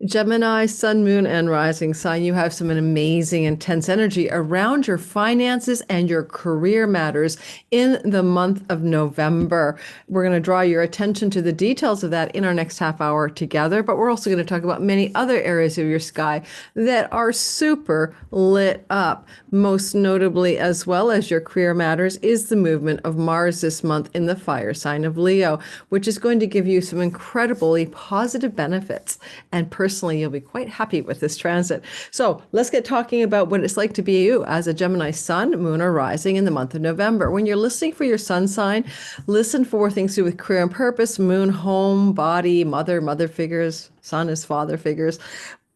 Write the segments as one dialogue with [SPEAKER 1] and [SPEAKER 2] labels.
[SPEAKER 1] Gemini, sun, moon, and rising sign, you have some amazing, intense energy around your finances and your career matters in the month of November. We're going to draw your attention to the details of that in our next half hour together, but we're also going to talk about many other areas of your sky that are super lit up. Most notably, as well as your career matters, is the movement of Mars this month in the fire sign of Leo, which is going to give you some incredibly positive benefits. And personally, you'll be quite happy with this transit. So let's get talking about what it's like to be you as a Gemini sun, moon, or rising in the month of November. When you're listening for your sun sign, listen for things to do with career and purpose, moon, home, body, mother figures, sun is father figures.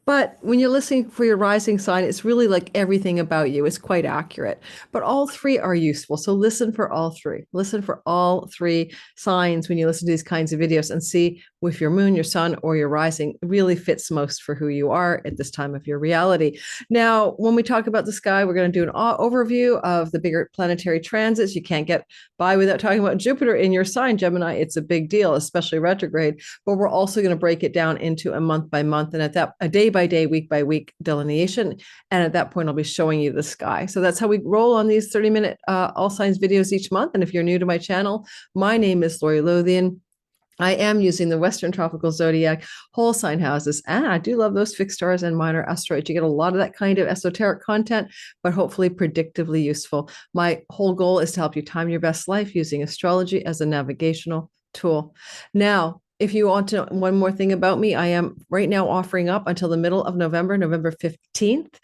[SPEAKER 1] But when you're listening for your rising sign, it's really like everything about you. It's quite accurate. But all three are useful. So listen for all three. Listen for all three signs when you listen to these kinds of videos and see if your moon, your sun, or your rising really fits most for who you are at this time of your reality. Now, when we talk about the sky, we're going to do an overview of the bigger planetary transits. You can't get by without talking about Jupiter in your sign, Gemini. It's a big deal, especially retrograde. But we're also going to break it down into a month by month and a day by day, week by week delineation. And at that point, I'll be showing you the sky. So that's how we roll on these 30-minute all signs videos each month. And if you're new to my channel, my name is Lori Lothian. I am using the Western Tropical Zodiac whole sign houses, and I do love those fixed stars and minor asteroids. You get a lot of that kind of esoteric content, but hopefully predictively useful. My whole goal is to help you time your best life using astrology as a navigational tool. Now, if you want to know one more thing about me, I am right now offering up until the middle of November, November 15th,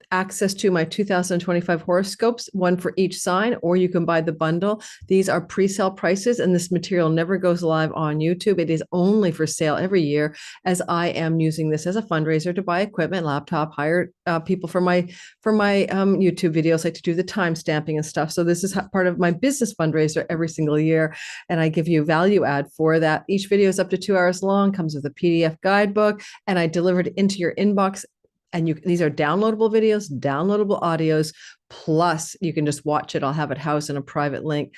[SPEAKER 1] access to my 2025 horoscopes, one for each sign, or you can buy the bundle. These are pre-sale prices, and this material never goes live on YouTube. It is only for sale every year, as I am using this as a fundraiser to buy equipment, laptop, hire people for my YouTube videos. I like to do the time stamping and stuff. So this is part of my business fundraiser every single year, and I give you value add for that. Each video is up to 2 hours long, comes with a PDF guidebook, and I deliver it into your inbox. And these are downloadable videos, downloadable audios, plus you can just watch it. I'll have it housed in a private link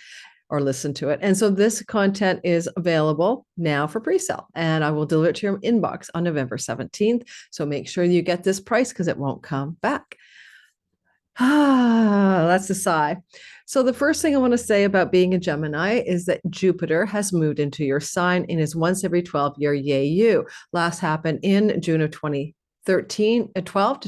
[SPEAKER 1] or listen to it. And so this content is available now for pre-sale, and I will deliver it to your inbox on November 17th. So make sure you get this price because it won't come back. That's a sigh. So the first thing I want to say about being a Gemini is that Jupiter has moved into your sign in his once every 12-year yay you. Last happened in June of 12 to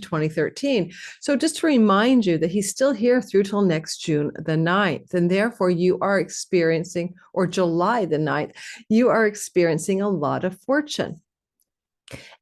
[SPEAKER 1] 2013. So just to remind you that he's still here through till next June the 9th. And therefore you are experiencing, or July the 9th, you are experiencing a lot of fortune.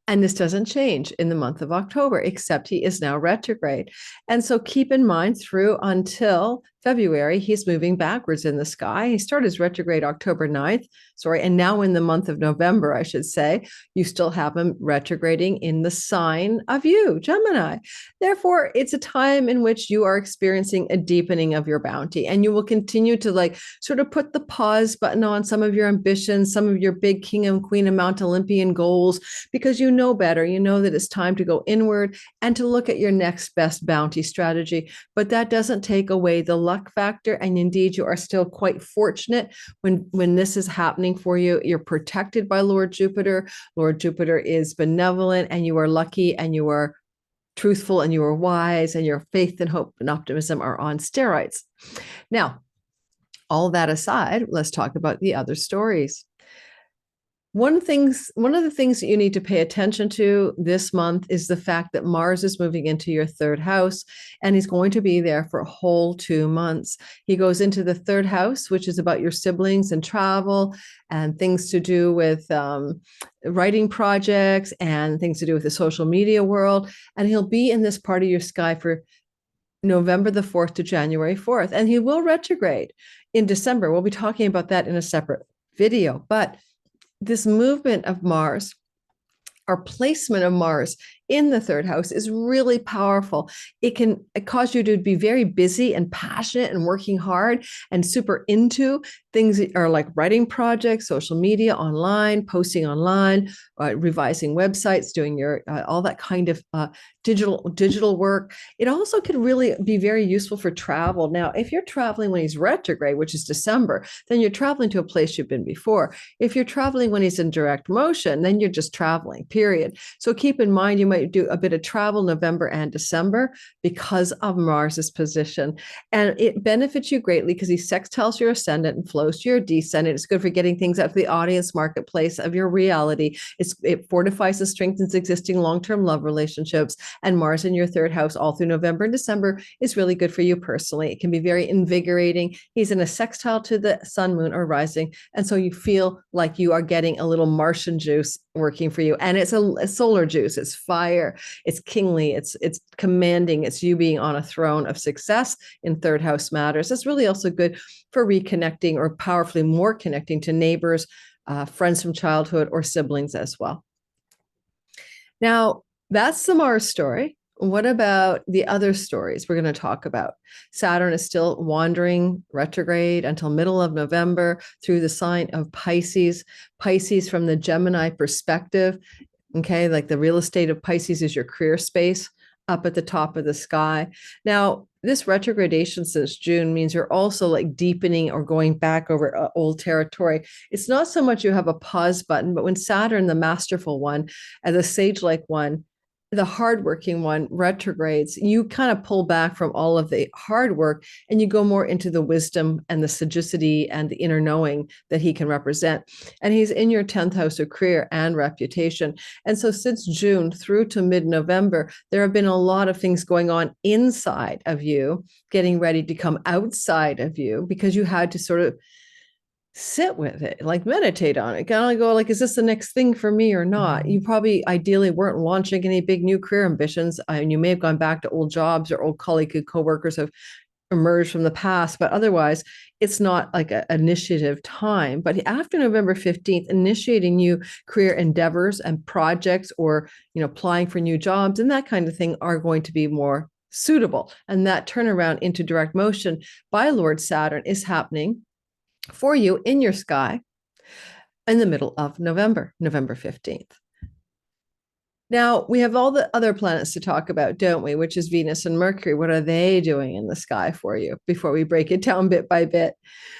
[SPEAKER 1] And this doesn't change in the month of October, except he is now retrograde. And so keep in mind through until February, he's moving backwards in the sky. He started his retrograde October 9th, and now in the month of November, I should say, you still have him retrograding in the sign of you, Gemini. Therefore, it's a time in which you are experiencing a deepening of your bounty, and you will continue to sort of put the pause button on some of your ambitions, some of your big king and queen of Mount Olympian goals, because you know better. You know that it's time to go inward and to look at your next best bounty strategy. But that doesn't take away the luck factor, and indeed you are still quite fortunate when this is happening for you. You're protected by Lord Jupiter. Lord Jupiter is benevolent, and you are lucky, and you are truthful, and you are wise, and your faith and hope and optimism are on steroids. Now, all that aside, let's talk about the other stories. One of the things that you need to pay attention to this month is the fact that Mars is moving into your third house, and he's going to be there for a whole 2 months. He goes into the third house, which is about your siblings and travel and things to do with writing projects and things to do with the social media world. And he'll be in this part of your sky for November the 4th to January 4th. And he will retrograde in December. We'll be talking about that in a separate video. But this movement of Mars, our placement of Mars in the third house is really powerful. It can cause you to be very busy and passionate and working hard and super into things that are like writing projects, social media, online, posting online, revising websites, doing your all that kind of digital work. It also could really be very useful for travel. Now, if you're traveling when he's retrograde, which is December, then you're traveling to a place you've been before. If you're traveling when he's in direct motion, then you're just traveling, period. So keep in mind, you might do a bit of travel November and December because of Mars's position. And it benefits you greatly because he sextiles your ascendant and flows to your descendant. It's good for getting things out to the audience marketplace of your reality. It fortifies and strengthens existing long-term love relationships. And Mars in your third house all through November and December is really good for you personally. It can be very invigorating. He's in a sextile to the sun, moon, or rising. And so you feel like you are getting a little Martian juice working for you. And it's a solar juice. It's fire. It's kingly. It's commanding. It's you being on a throne of success in third house matters. It's really also good for reconnecting or powerfully more connecting to neighbors, friends from childhood, or siblings as well. Now, that's the Mars story. What about the other stories we're going to talk about? Saturn is still wandering retrograde until middle of November through the sign of Pisces. Pisces from the Gemini perspective, okay, like the real estate of Pisces is your career space up at the top of the sky. Now, this retrogradation since June means you're also like deepening or going back over old territory. It's not so much you have a pause button, but when Saturn, the masterful one, and the sage-like one, the hardworking one retrogrades, you kind of pull back from all of the hard work and you go more into the wisdom and the sagacity and the inner knowing that he can represent. And he's in your 10th house of career and reputation. And so since June through to mid-November, there have been a lot of things going on inside of you, getting ready to come outside of you because you had to sort of sit with it, like meditate on it, kind of go like, is this the next thing for me or not? You probably ideally weren't launching any big new career ambitions. And you may have gone back to old jobs or old colleague coworkers have emerged from the past, but otherwise it's not like an initiative time. But after November 15th, initiating new career endeavors and projects or, applying for new jobs and that kind of thing are going to be more suitable. And that turnaround into direct motion by Lord Saturn is happening for you in your sky in the middle of November, November 15th. Now, we have all the other planets to talk about, don't we? Which is Venus and Mercury. What are they doing in the sky for you before we break it down bit by bit?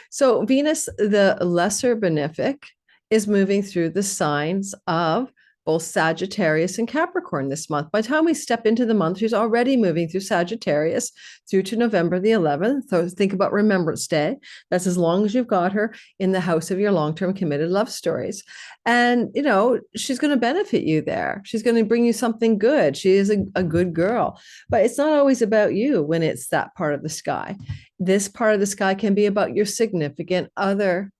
[SPEAKER 1] So Venus, the lesser benefic, is moving through the signs of both Sagittarius and Capricorn this month. By the time we step into the month, she's already moving through Sagittarius through to November the 11th. So think about Remembrance Day. That's as long as you've got her in the house of your long-term committed love stories. And, she's going to benefit you there. She's going to bring you something good. She is a good girl. But it's not always about you when it's that part of the sky. This part of the sky can be about your significant other.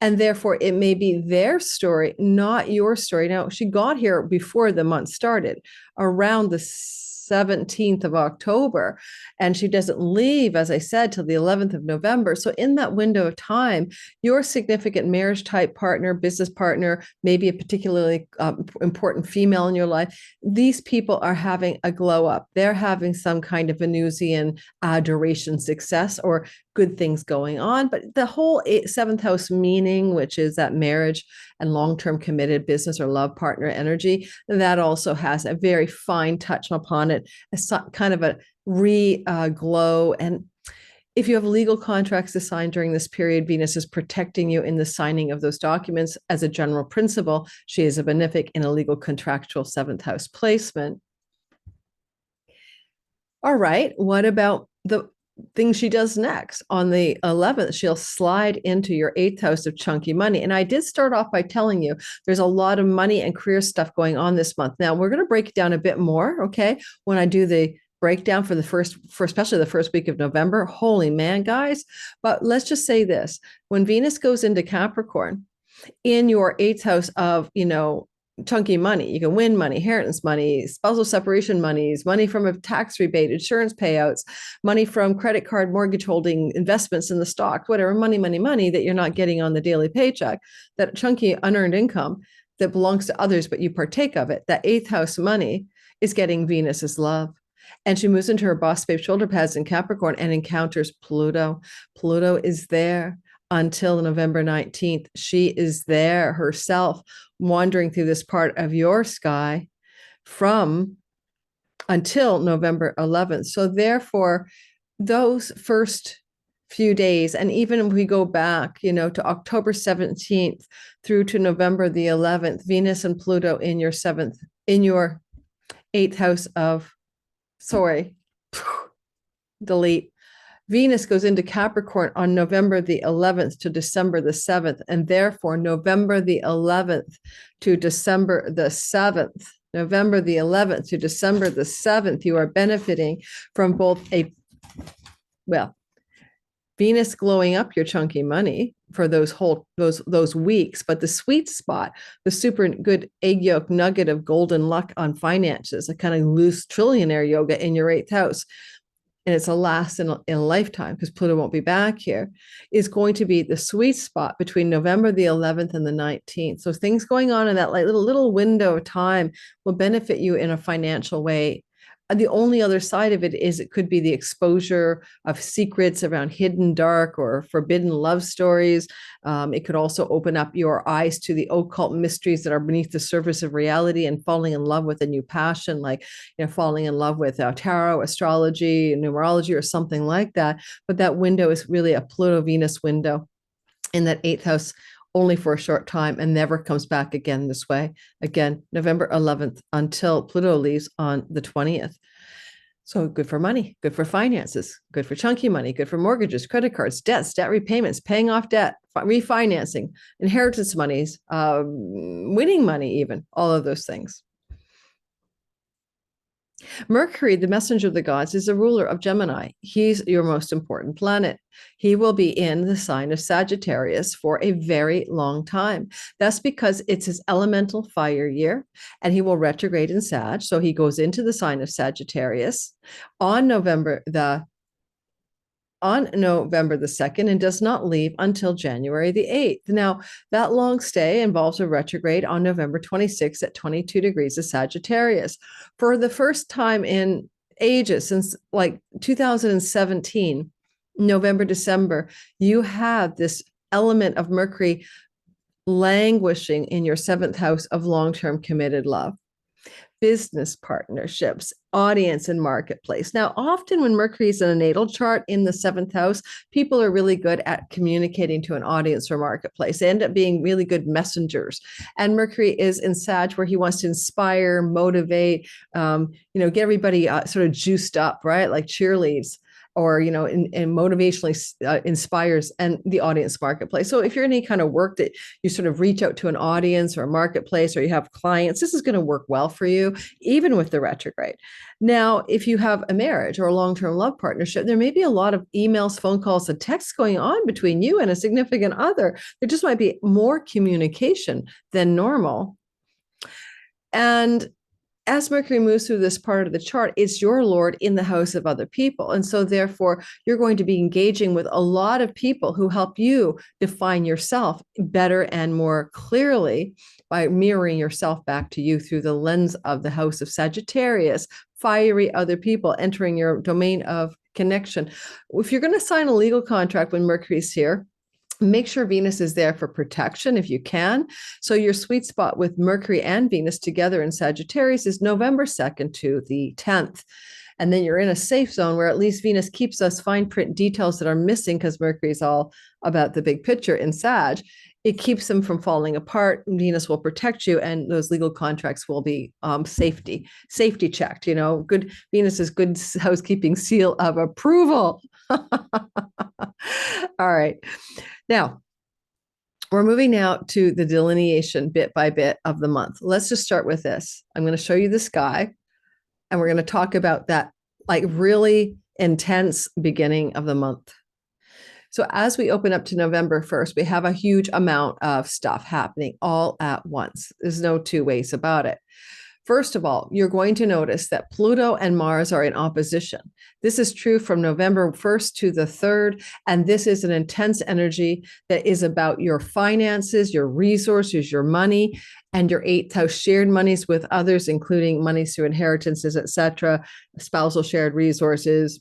[SPEAKER 1] And therefore, it may be their story, not your story. Now, she got here before the month started, around the 17th of October, and she doesn't leave, as I said, till the 11th of November. So in that window of time, your significant marriage type partner, business partner, maybe a particularly important female in your life, these people are having a glow up. They're having some kind of Venusian adoration success or good things going on. But the whole seventh house meaning, which is that marriage and long-term committed business or love partner energy, that also has a very fine touch upon it, a kind of a glow. And if you have legal contracts to sign during this period, Venus is protecting you in the signing of those documents. As a general principle, she is a benefic in a legal contractual seventh house placement. All right, what about the thing she does next? On the 11th, she'll slide into your 8th house of chunky money. And I did start off by telling you there's a lot of money and career stuff going on this month. Now we're going to break it down a bit more, okay? When I do the breakdown for especially the first week of November, holy man, guys. But let's just say this, when Venus goes into Capricorn in your 8th house of, chunky money. You can win money, inheritance money, spousal separation monies, money from a tax rebate, insurance payouts, money from credit card, mortgage holding, investments in the stock, whatever, money that you're not getting on the daily paycheck, that chunky unearned income that belongs to others, but you partake of it, that 8th house money is getting Venus's love. And she moves into her boss babe shoulder pads in Capricorn and encounters Pluto. Pluto is there until November 19th. She is there herself, wandering through this part of your sky from until November 11th. So therefore, those first few days, and even if we go back, to October 17th through to November the 11th, Venus and Pluto in your eighth house of, delete. Venus goes into Capricorn on November the 11th to December the 7th, and therefore November the 11th to December the 7th, November the 11th to December the 7th, you are benefiting from both Venus glowing up your chunky money for those weeks, but the sweet spot, the super good egg yolk nugget of golden luck on finances, a kind of loose trillionaire yoga in your eighth house, and it's a last in a lifetime because Pluto won't be back here, is going to be the sweet spot between November the 11th and the 19th. So things going on in that little window of time will benefit you in a financial way. The only other side of it is it could be the exposure of secrets around hidden, dark, or forbidden love stories. It could also open up your eyes to the occult mysteries that are beneath the surface of reality and falling in love with a new passion, like falling in love with tarot, astrology, numerology, or something like that. But that window is really a Pluto-Venus window in that eighth house, only for a short time, and never comes back again this way. Again, November 11th until Pluto leaves on the 20th. So good for money, good for finances, good for chunky money, good for mortgages, credit cards, debts, debt repayments, paying off debt, refinancing, inheritance monies, winning money, even all of those things. Mercury, the messenger of the gods, is the ruler of Gemini. He's your most important planet. He will be in the sign of Sagittarius for a very long time. That's because it's his elemental fire year, and he will retrograde in Sag. So he goes into the sign of Sagittarius on November the 2nd and does not leave until January the 8th. Now, that long stay involves a retrograde on November 26th at 22 degrees of Sagittarius. For the first time in ages, since like 2017, November, December, you have this element of Mercury languishing in your seventh house of long-term committed love, business partnerships, audience and marketplace. Now, often when Mercury is in a natal chart in the seventh house, people are really good at communicating to an audience or marketplace. They end up being really good messengers. And Mercury is in Sag, where he wants to inspire, motivate, get everybody sort of juiced up, right? Like cheerleads, or and motivationally inspires and the audience marketplace. So if you're in any kind of work that you sort of reach out to an audience or a marketplace, or you have clients, this is going to work well for you, even with the retrograde. Now, if you have a marriage or a long-term love partnership, there may be a lot of emails, phone calls, and texts going on between you and a significant other. There just might be more communication than normal. And as Mercury moves through this part of the chart, it's your Lord in the house of other people. And so therefore, you're going to be engaging with a lot of people who help you define yourself better and more clearly by mirroring yourself back to you through the lens of the house of Sagittarius, fiery other people entering your domain of connection. If you're going to sign a legal contract when Mercury's here, make sure Venus is there for protection if you can. So your sweet spot with Mercury and Venus together in Sagittarius is November 2nd to the 10th. And then you're in a safe zone where at least Venus keeps us fine print details that are missing, because Mercury is all about the big picture in Sag. It keeps them from falling apart. Venus will protect you, and those legal contracts will be safety checked. Good Venus is good housekeeping seal of approval. All right. Now, we're moving now to the delineation bit by bit of the month. Let's just start with this. I'm going to show you the sky, and we're going to talk about that like really intense beginning of the month. So as we open up to November 1st, we have a huge amount of stuff happening all at once. There's no two ways about it. First of all, you're going to notice that Pluto and Mars are in opposition. This is true from November 1st to the 3rd, and this is an intense energy that is about your finances, your resources, your money, and your 8th house shared monies with others, including monies through inheritances, etc., spousal shared resources,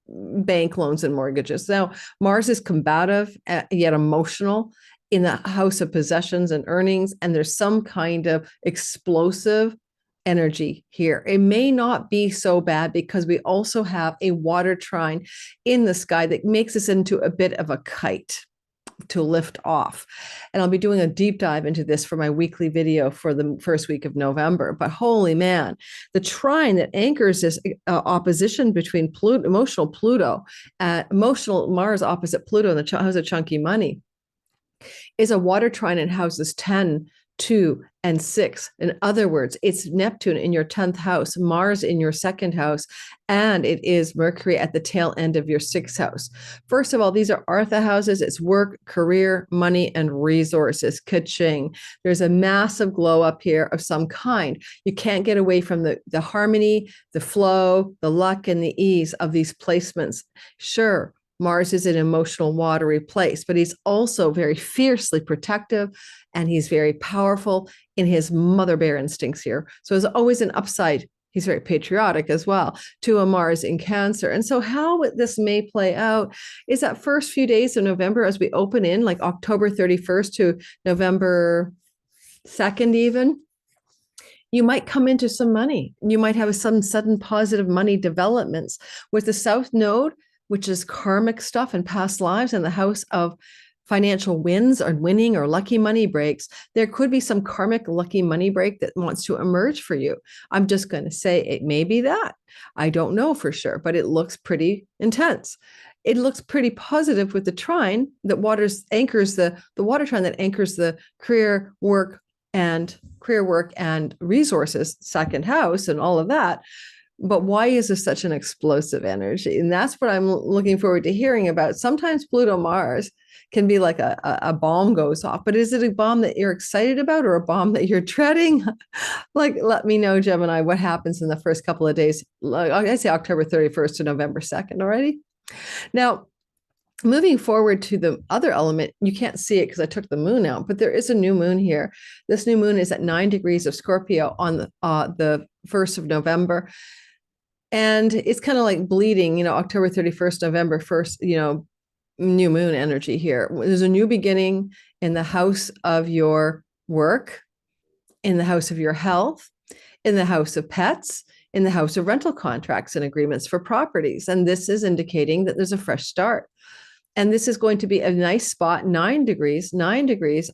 [SPEAKER 1] bank loans and mortgages. Now, Mars is combative yet emotional in the house of possessions and earnings, and there's some kind of explosive energy here. It may not be so bad because we also have a water trine in the sky that makes us into a bit of a kite to lift off. And I'll be doing a deep dive into this for my weekly video for the first week of November. But holy man, the trine that anchors this opposition between emotional Mars opposite Pluto in the house of chunky money is a water trine and houses 10, 2, and 6. In other words, it's Neptune in your 10th house, Mars in your 2nd house, and it is Mercury at the tail end of your 6th house. First of all, these are Artha houses. It's work, career, money, and resources. Ka-ching. There's a massive glow up here of some kind. You can't get away from the harmony, the flow, the luck, and the ease of these placements. Sure, Mars is an emotional, watery place, but he's also very fiercely protective, and he's very powerful in his mother bear instincts here. So there's always an upside. He's very patriotic as well to a Mars in Cancer. And so how this may play out is that first few days of November as we open in, like October 31st to November 2nd even, you might come into some money. You might have some sudden positive money developments with the South Node, which is karmic stuff and past lives, and the house of financial wins or winning or lucky money breaks. There could be some karmic lucky money break that wants to emerge for you. I'm just going to say it may be that. I don't know for sure, but it looks pretty intense. It looks pretty positive with the trine that anchors the water trine that anchors the career work and resources, 2nd house, and all of that. But why is this such an explosive energy? And that's what I'm looking forward to hearing about. Sometimes Pluto Mars can be like a bomb goes off, but is it a bomb that you're excited about or a bomb that you're dreading? Like, let me know, Gemini, what happens in the first couple of days. I say October 31st to November 2nd already. Now, moving forward to the other element, you can't see it because I took the moon out, but there is a new moon here. This new moon is at 9 degrees of Scorpio on the 1st of November. And it's kind of like bleeding, October 31st, November 1st, new moon energy here. There's a new beginning in the house of your work, in the house of your health, in the house of pets, in the house of rental contracts and agreements for properties. And this is indicating that there's a fresh start. And this is going to be a nice spot, 9 degrees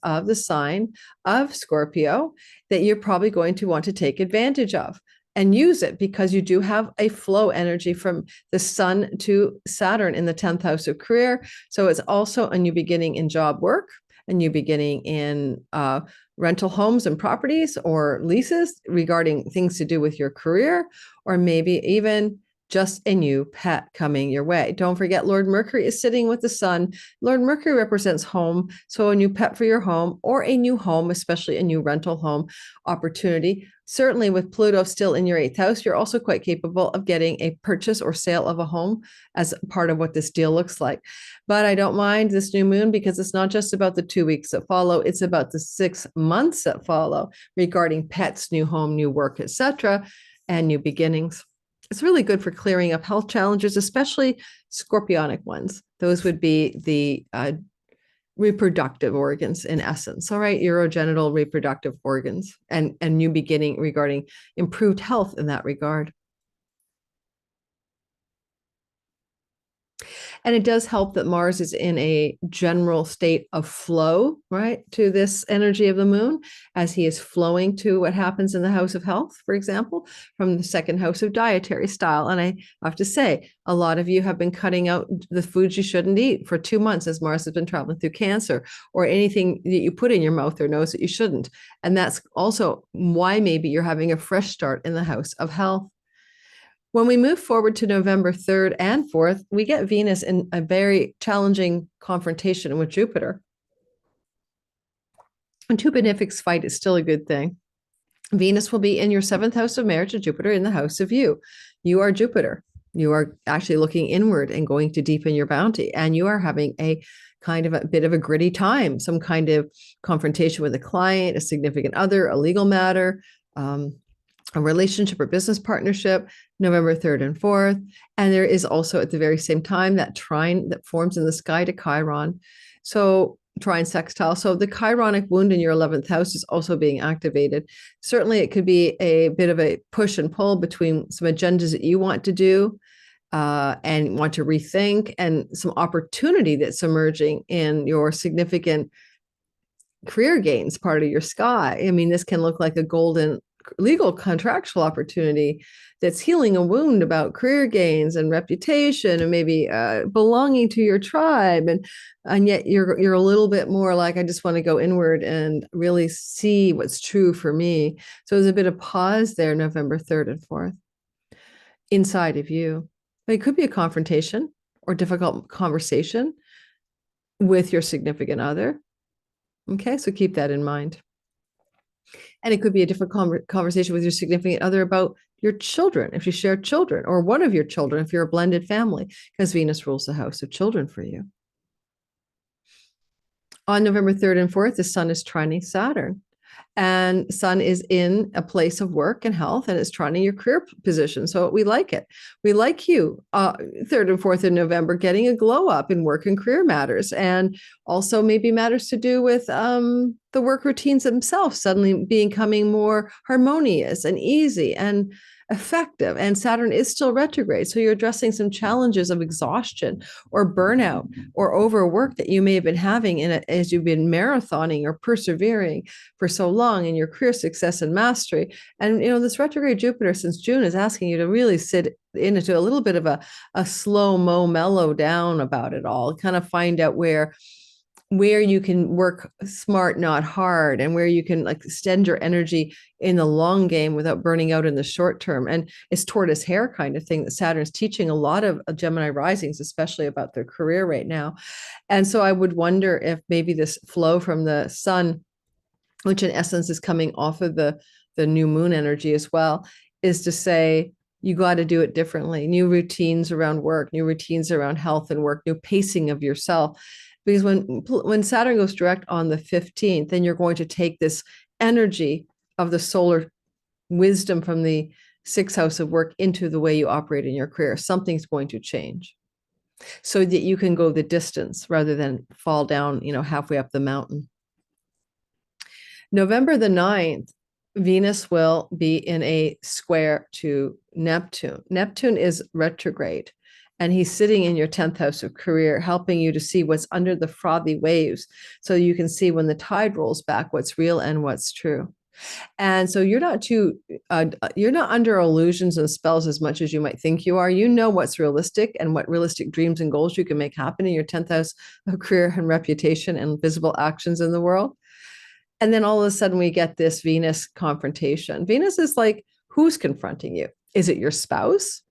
[SPEAKER 1] of the sign of Scorpio that you're probably going to want to take advantage of and use it, because you do have a flow energy from the sun to Saturn in the 10th house of career. So it's also a new beginning in job work, a new beginning in rental homes and properties or leases regarding things to do with your career, or maybe even just a new pet coming your way. Don't forget, Lord Mercury is sitting with the sun. Lord Mercury represents home. So a new pet for your home, or a new home, especially a new rental home opportunity. Certainly with Pluto still in your 8th house, you're also quite capable of getting a purchase or sale of a home as part of what this deal looks like. But I don't mind this new moon because it's not just about the 2 weeks that follow. It's about the 6 months that follow regarding pets, new home, new work, etc., and new beginnings. It's really good for clearing up health challenges, especially scorpionic ones. Those would be the reproductive organs in essence. All right, urogenital reproductive organs and new beginning regarding improved health in that regard. And it does help that Mars is in a general state of flow, right, to this energy of the moon, as he is flowing to what happens in the house of health, for example, from the 2nd house of dietary style. And I have to say, a lot of you have been cutting out the foods you shouldn't eat for 2 months as Mars has been traveling through Cancer, or anything that you put in your mouth or nose that you shouldn't. And that's also why maybe you're having a fresh start in the house of health. When we move forward to November 3rd and 4th, we get Venus in a very challenging confrontation with Jupiter. And two benefics fight is still a good thing. Venus will be in your seventh house of marriage and Jupiter in the house of you. You are Jupiter. You are actually looking inward and going to deepen your bounty. And you are having a kind of a bit of a gritty time, some kind of confrontation with a client, a significant other, a legal matter, a relationship or business partnership, November 3rd and 4th. And there is also at the very same time that trine that forms in the sky to Chiron. So trine sextile. So the chironic wound in your 11th house is also being activated. Certainly it could be a bit of a push and pull between some agendas that you want to do and want to rethink, and some opportunity that's emerging in your significant career gains part of your sky. I mean, this can look like a golden legal contractual opportunity that's healing a wound about career gains and reputation and maybe belonging to your tribe, and yet you're a little bit more like, I just want to go inward and really see what's true for me. So there's a bit of pause there, November 3rd and 4th, inside of you. But it could be a confrontation or difficult conversation with your significant other. Okay, so keep that in mind. And it could be a different conversation with your significant other about your children, if you share children, or one of your children, if you're a blended family, because Venus rules the house of children for you. On November 3rd and 4th, the sun is trining Saturn. And sun is in a place of work and health, and it's trining your career position. So we like it. We like you 3rd and 4th of November getting a glow up in work and career matters, and also maybe matters to do with the work routines themselves suddenly becoming more harmonious and easy and effective. And Saturn is still retrograde. So you're addressing some challenges of exhaustion or burnout or overwork that you may have been having as you've been marathoning or persevering for so long in your career success and mastery. And, this retrograde Jupiter since June is asking you to really sit into a little bit of a slow-mo mellow down about it all, kind of find out where you can work smart, not hard, and where you can extend your energy in the long game without burning out in the short term. And it's tortoise hair kind of thing that Saturn's teaching a lot of Gemini risings, especially about their career right now. And so I would wonder if maybe this flow from the sun, which in essence is coming off of the new moon energy as well, is to say, you got to do it differently. New routines around work, new routines around health and work, new pacing of yourself. Because when Saturn goes direct on the 15th, then you're going to take this energy of the solar wisdom from the 6th house of work into the way you operate in your career. Something's going to change so that you can go the distance rather than fall down, halfway up the mountain. November the 9th, Venus will be in a square to Neptune. Neptune is retrograde. And he's sitting in your 10th house of career, helping you to see what's under the frothy waves. So you can see when the tide rolls back, what's real and what's true. And so you're not under illusions and spells as much as you might think you are. You know what's realistic and what realistic dreams and goals you can make happen in your 10th house of career and reputation and visible actions in the world. And then all of a sudden we get this Venus confrontation. Venus is like, who's confronting you? Is it your spouse?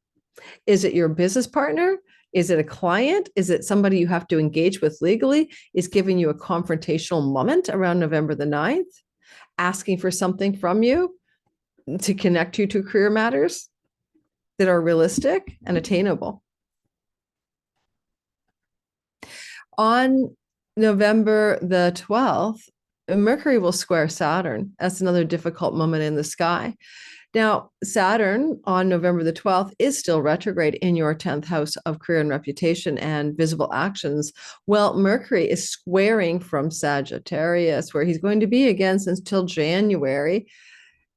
[SPEAKER 1] Is it your business partner? Is it a client? Is it somebody you have to engage with legally? Is giving you a confrontational moment around November the 9th, asking for something from you to connect you to career matters that are realistic and attainable. On November the 12th, Mercury will square Saturn. That's another difficult moment in the sky. Now, Saturn on November the 12th is still retrograde in your 10th house of career and reputation and visible actions. Well, Mercury is squaring from Sagittarius, where he's going to be again until January.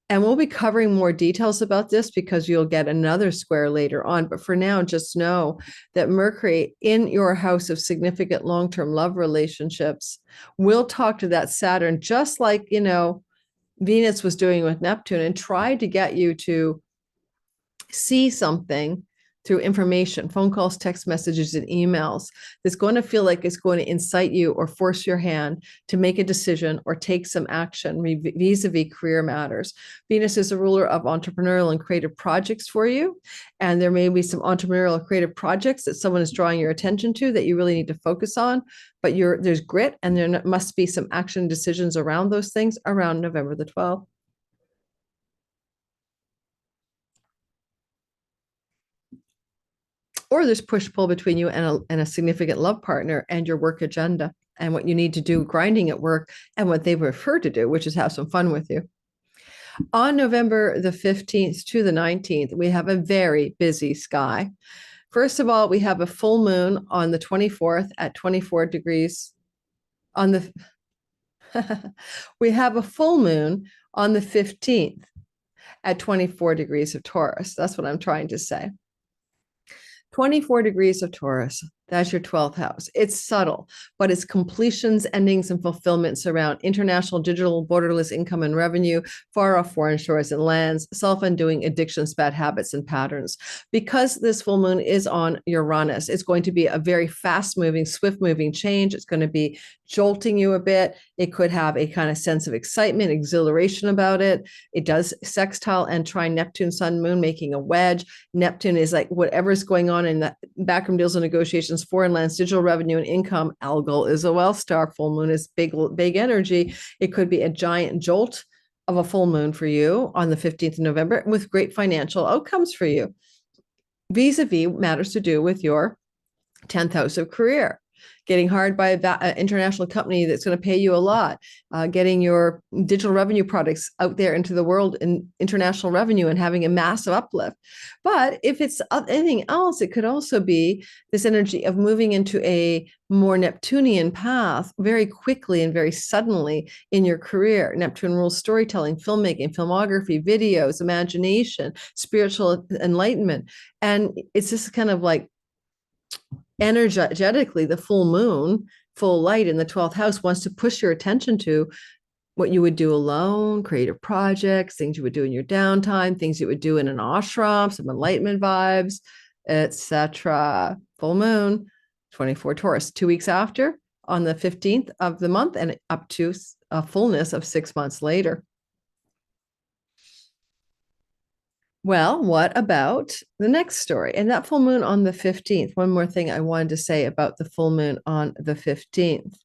[SPEAKER 1] And we'll be covering more details about this because you'll get another square later on. But for now, just know that Mercury in your house of significant long-term love relationships will talk to that Saturn, just like, Venus was doing with Neptune, and tried to get you to see something through information, phone calls, text messages, and emails that's going to feel like it's going to incite you or force your hand to make a decision or take some action vis-a-vis career matters. Venus is a ruler of entrepreneurial and creative projects for you. And there may be some entrepreneurial and creative projects that someone is drawing your attention to that you really need to focus on. But there's grit, and there must be some action decisions around those things around November the 12th. or there's push-pull between you and a significant love partner and your work agenda and what you need to do grinding at work and what they prefer to do, which is have some fun with you. On November the 15th to the 19th, we have a very busy sky. First of all, we have a full moon on the 24th at 24 degrees. We have a full moon on the 15th at 24 degrees of Taurus. That's what I'm trying to say. 24 degrees of Taurus. That's your 12th house. It's subtle, but it's completions, endings, and fulfillments around international, digital, borderless income and revenue, far off foreign shores and lands, self-undoing addictions, bad habits, and patterns. Because this full moon is on Uranus, it's going to be a very fast-moving, swift-moving change. It's going to be jolting you a bit. It could have a kind of sense of excitement, exhilaration about it. It does sextile and trine Neptune, Sun, Moon, making a wedge. Neptune is like whatever's going on in the backroom deals and negotiations, foreign lands, digital revenue and income. Algol is a wealth star. Full moon is big energy. It could be a giant jolt of a full moon for you on the 15th of November with great financial outcomes for you. Vis-a-vis matters to do with your 10th house of career. Getting hired by an international company that's going to pay you a lot, getting your digital revenue products out there into the world in international revenue and having a massive uplift. But if it's anything else, it could also be this energy of moving into a more Neptunian path very quickly and very suddenly in your career. Neptune rules storytelling, filmmaking, filmography, videos, imagination, spiritual enlightenment. And it's just kind of like energetically, the full moon, full light in the 12th house wants to push your attention to what you would do alone, creative projects, things you would do in your downtime, things you would do in an ashram, some enlightenment vibes, etc. Full moon, 24 Taurus, 2 weeks after on the 15th of the month and up to a fullness of 6 months later. Well, what about the next story? And that full moon on the 15th, one more thing I wanted to say about the full moon on the 15th.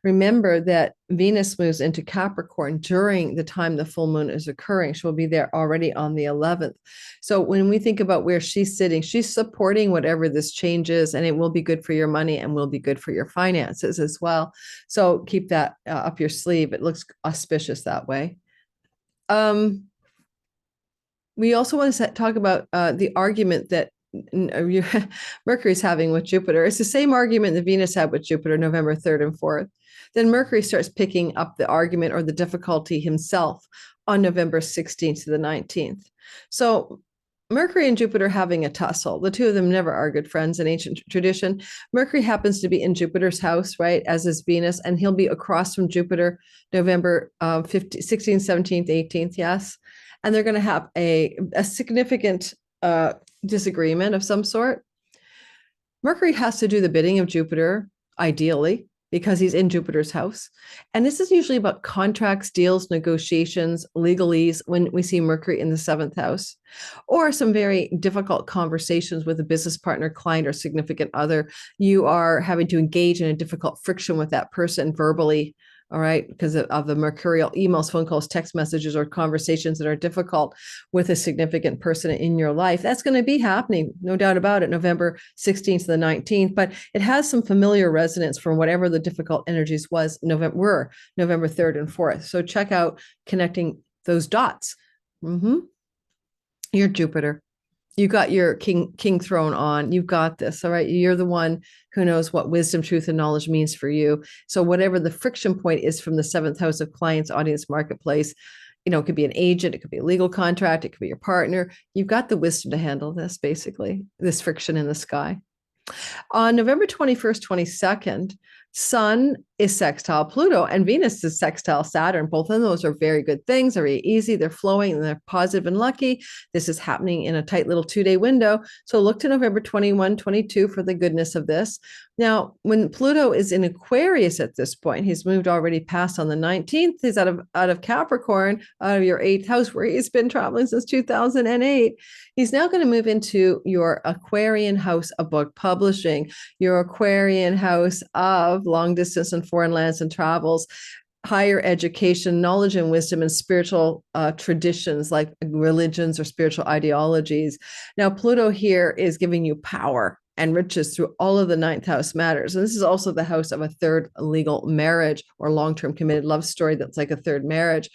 [SPEAKER 1] Remember that Venus moves into Capricorn during the time the full moon is occurring. She'll be there already on the 11th. So when we think about where she's sitting, she's supporting whatever this change is, and it will be good for your money and will be good for your finances as well. So keep that up your sleeve. It looks auspicious that way. We also want to talk about the argument that Mercury is having with Jupiter. It's the same argument that Venus had with Jupiter November 3rd and 4th. Then Mercury starts picking up the argument or the difficulty himself on November 16th to the 19th. So Mercury and Jupiter having a tussle. The two of them never are good friends in ancient tradition. Mercury happens to be in Jupiter's house, right, as is Venus, and he'll be across from Jupiter November 16th, 17th, 18th, yes. And they're going to have a significant disagreement of some sort. Mercury has to do the bidding of Jupiter, ideally, because he's in Jupiter's house. And this is usually about contracts, deals, negotiations, legalese when we see Mercury in the 7th house, or some very difficult conversations with a business partner, client, or significant other. You are having to engage in a difficult friction with that person verbally, all right, because of the mercurial emails, phone calls, text messages, or conversations that are difficult with a significant person in your life. That's going to be happening, no doubt about it, November 16th to the 19th, but it has some familiar resonance from whatever the difficult energies was November 3rd and 4th. So check out connecting those dots. You're Jupiter. You got your king throne on. You've got this. All right. You're the one who knows what wisdom, truth, and knowledge means for you. So whatever the friction point is from the 7th house of clients, audience, marketplace, it could be an agent, it could be a legal contract, it could be your partner. You've got the wisdom to handle this, basically, this friction in the sky. On November 21st, 22nd, Sun is sextile Pluto and Venus is sextile Saturn. Both of those are very good things. They're very easy. They're flowing and they're positive and lucky. This is happening in a tight little 2-day window. So look to November 21, 22 for the goodness of this. Now, when Pluto is in Aquarius at this point, he's moved already past on the 19th. He's out of Capricorn, out of your 8th house where he's been traveling since 2008. He's now going to move into your Aquarian house of book publishing, your Aquarian house of long distance and foreign lands and travels. higher education, knowledge and wisdom, and spiritual traditions like religions or spiritual ideologies. Now, Pluto here is giving you power and riches through all of the ninth house matters. And this is also the house of a third legal marriage or long-term committed love story that's like a third marriage.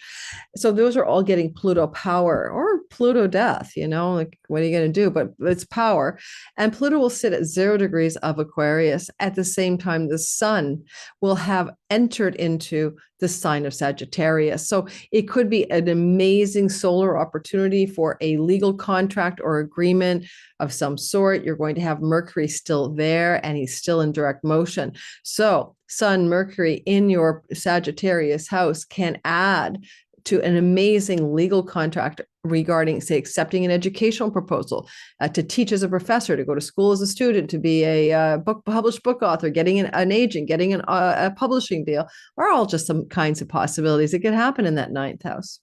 [SPEAKER 1] So those are all getting Pluto power or Pluto death, like what are you going to do? But it's power. And Pluto will sit at 0 degrees of Aquarius. At the same time, the sun will have entered into the sign of Sagittarius. So it could be an amazing solar opportunity for a legal contract or agreement of some sort. You're going to have Mercury still there, and he's still in direct motion. So Sun, Mercury in your Sagittarius house can add to an amazing legal contract regarding, say, accepting an educational proposal, to teach as a professor, to go to school as a student, to be a published book author, getting an agent, getting a publishing deal, are all just some kinds of possibilities that could happen in that ninth house.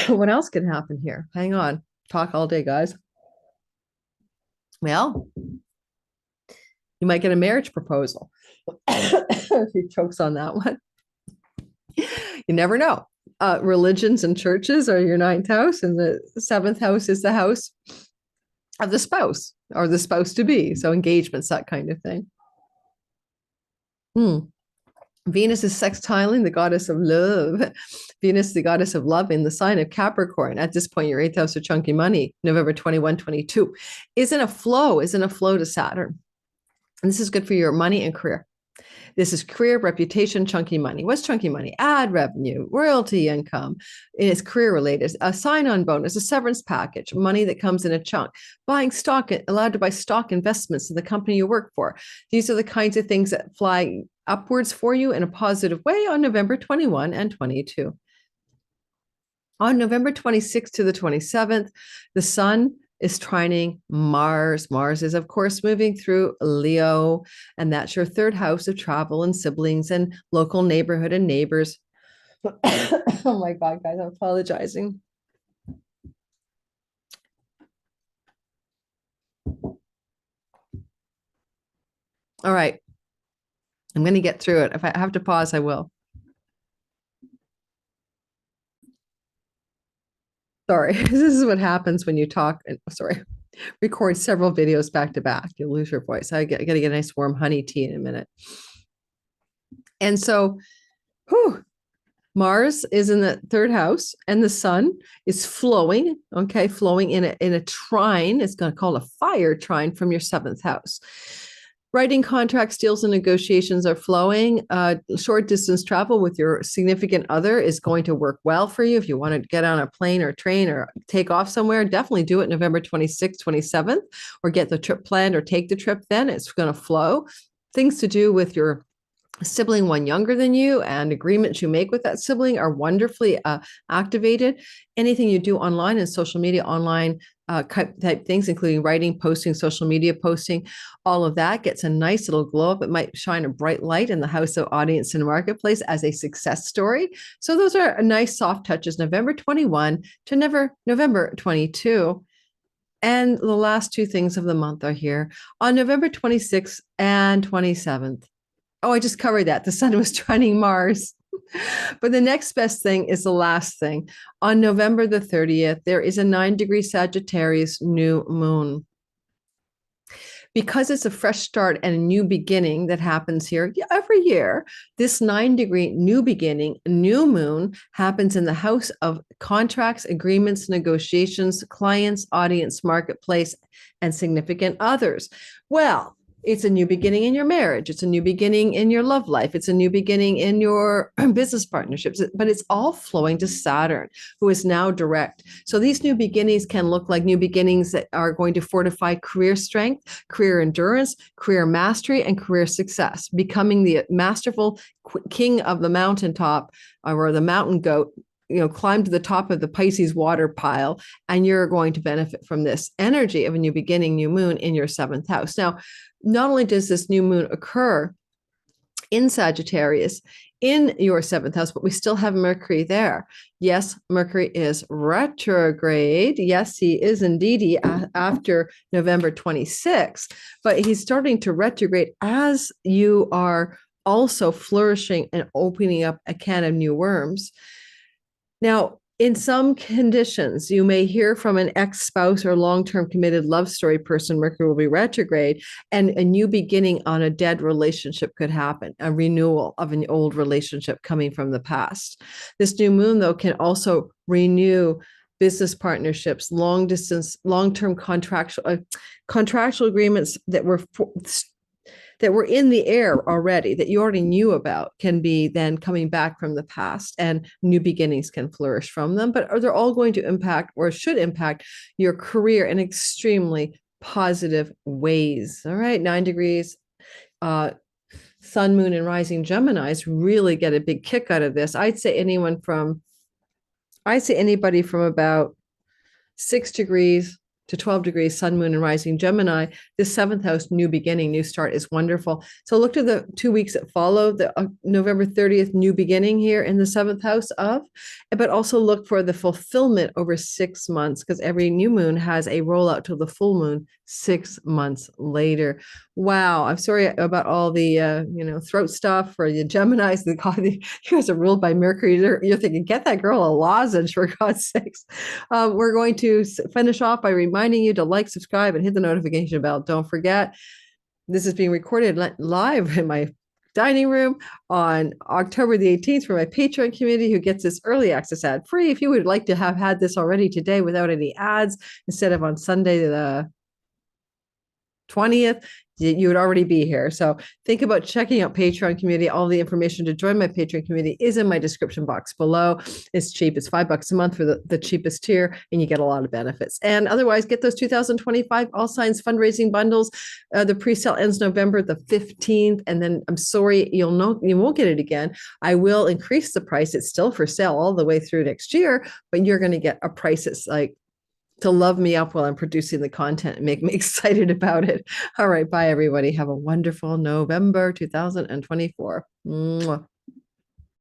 [SPEAKER 1] What else can happen here? Hang on. Talk all day, guys. Well, you might get a marriage proposal. If he chokes on that one. You never know. Religions and churches are your ninth house, and the seventh house is the house of the spouse or the spouse to be. So engagements, that kind of thing. Venus is sextiling the goddess of love. Venus, the goddess of love, in the sign of Capricorn. At this point, your eighth house of chunky money, November 21, 22, is in a flow to Saturn. And this is good for your money and career. This is career, reputation, chunky money. What's chunky money? Ad revenue, royalty income. And it's career related. A sign-on bonus, a severance package, money that comes in a chunk. Buying stock, allowed to buy stock investments in the company you work for. These are the kinds of things that fly upwards for you in a positive way on November 21 and 22. On November 26th to the 27th, the sun is trining Mars. Mars is, of course, moving through Leo, and that's your third house of travel and siblings and local neighborhood and neighbors. Oh my God, guys, I'm apologizing. All right. I'm going to get through it. If I have to pause, I will. Sorry, this is what happens when you talk and record several videos back to back. You'll lose your voice. I got to get a nice warm honey tea in a minute. And so, Mars is in the third house, and the sun is flowing in a trine. It's going to call a fire trine from your seventh house. Writing contracts, deals, and negotiations are flowing. Short distance travel with your significant other is going to work well for you. If you want to get on a plane or train or take off somewhere, definitely do it November 26th, 27th, or get the trip planned or take the trip then. It's going to flow. Things to do with your sibling, one younger than you, and agreements you make with that sibling are wonderfully activated. Anything you do online and social media, online type things, including writing, posting, social media posting, all of that gets a nice little glow up. It might shine a bright light in the house of audience and marketplace as a success story. So those are nice soft touches, November 21 to November 22. And the last two things of the month are here on November 26th and 27th. Oh, I just covered that. The sun was trining Mars. But the next best thing is the last thing. On November the 30th, there is a 9-degree Sagittarius new moon. Because it's a fresh start and a new beginning that happens here every year, this 9-degree new beginning, new moon, happens in the house of contracts, agreements, negotiations, clients, audience, marketplace, and significant others. Well, it's a new beginning in your marriage. It's a new beginning in your love life. It's a new beginning in your business partnerships, but it's all flowing to Saturn, who is now direct. So these new beginnings can look like new beginnings that are going to fortify career strength, career endurance, career mastery, and career success, becoming the masterful king of the mountaintop, or the mountain goat, climb to the top of the Pisces water pile, and you're going to benefit from this energy of a new beginning, new moon in your seventh house. Now, not only does this new moon occur in Sagittarius in your seventh house, but we still have Mercury there. Yes, Mercury is retrograde. Yes, he is indeed after November 26th, but he's starting to retrograde as you are also flourishing and opening up a can of new worms. Now, in some conditions, you may hear from an ex-spouse or long-term committed love story person. Mercury will be retrograde, and a new beginning on a dead relationship could happen, a renewal of an old relationship coming from the past. This new moon, though, can also renew business partnerships, long-term contractual agreements that were in the air already, that you already knew about, can be then coming back from the past, and new beginnings can flourish from them. But they're all going to impact, or should impact, your career in extremely positive ways. All right, 9 degrees. Sun, moon, and rising Geminis really get a big kick out of this. I'd say anybody from about 6 degrees to 12 degrees, sun, moon, and rising Gemini, this 7th house, new beginning, new start, is wonderful. So look to the 2 weeks that follow, the November 30th new beginning here in the 7th house of, but also look for the fulfillment over 6 months, because every new moon has a rollout to the full moon 6 months later. Wow, I'm sorry about all the throat stuff for the Geminis. You guys are ruled by Mercury. You're thinking, get that girl a lozenge, for God's sakes. We're going to finish off by reminding you to like, subscribe, and hit the notification bell. Don't forget, this is being recorded live in my dining room on October the 18th for my Patreon community, who gets this early access ad free. If you would like to have had this already today without any ads, instead of on Sunday the 20th, you would already be here. So think about checking out Patreon community. All the information to join my Patreon community is in my description box below. It's cheap. It's $5 a month for the cheapest tier, and you get a lot of benefits. And otherwise, get those 2025 All Signs fundraising bundles. The pre-sale ends November the 15th. And then I'm sorry, you won't get it again. I will increase the price. It's still for sale all the way through next year, but you're going to get a price that's like to love me up while I'm producing the content and make me excited about it. All right. Bye, everybody. Have a wonderful November 2024. Mwah.